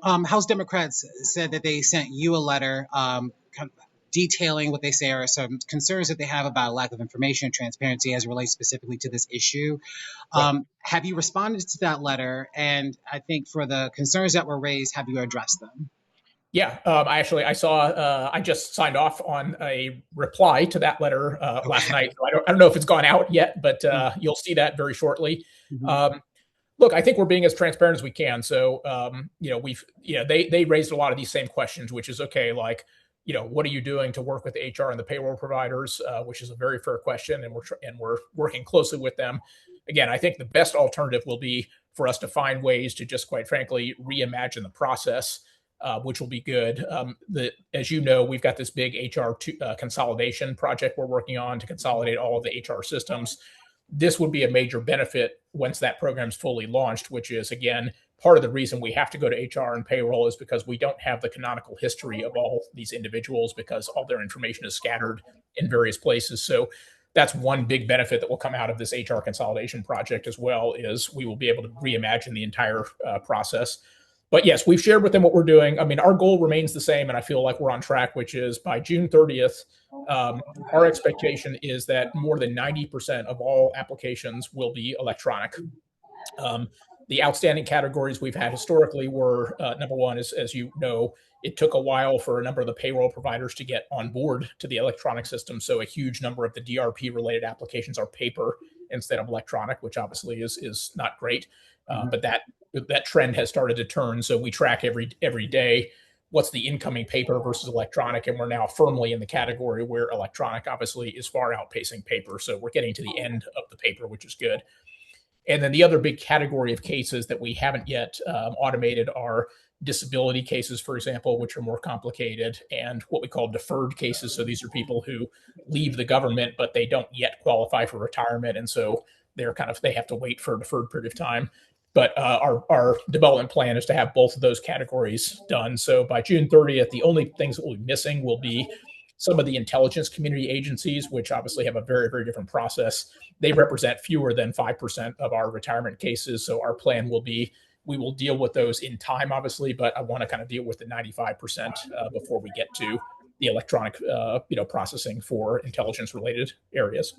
House Democrats said that they sent you a letter detailing what they say are some concerns that they have about lack of information and transparency as it relates specifically to this issue. Right. Have you responded to that letter? And I think for the concerns that were raised, have you addressed them? Yeah, I saw. I just signed off on a reply to that letter last Okay. night. So I don't know if it's gone out yet, but Mm-hmm. you'll see that very shortly. Mm-hmm. Um, Look, I think we're being as transparent as we can. So, they raised a lot of these same questions, which is okay. Like, what are you doing to work with HR and the payroll providers? Which is a very fair question, and we're working closely with them. Again, I think the best alternative will be for us to find ways to just, quite frankly, reimagine the process, which will be good. As you know, we've got this big consolidation project we're working on to consolidate all of the HR systems. This would be a major benefit once that program's fully launched, which is, again, part of the reason we have to go to HR and payroll is because we don't have the canonical history of all these individuals because all their information is scattered in various places. So that's one big benefit that will come out of this HR consolidation project as well is we will be able to reimagine the entire process. But yes, we've shared with them what we're doing. I mean, our goal remains the same, and I feel like we're on track, which is by June 30th, our expectation is that more than 90% of all applications will be electronic. Um, the outstanding categories we've had historically were number one, is, as you know, it took a while for a number of the payroll providers to get on board to the electronic system. So a huge number of the DRP related applications are paper instead of electronic, which obviously is not great. But that trend has started to turn. So we track every day what's the incoming paper versus electronic, and we're now firmly in the category where electronic obviously is far outpacing paper. So we're getting to the end of the paper, which is good. And then the other big category of cases that we haven't yet automated are disability cases, for example, which are more complicated, and what we call deferred cases. So these are people who leave the government, but they don't yet qualify for retirement. And so they have to wait for a deferred period of time. But our development plan is to have both of those categories done. So by June 30th, the only things that will be missing will be some of the intelligence community agencies, which obviously have a very, very different process. They represent fewer than 5% of our retirement cases. So our plan will be we will deal with those in time, obviously, but I want to kind of deal with the 95% before we get to the electronic processing for intelligence related areas.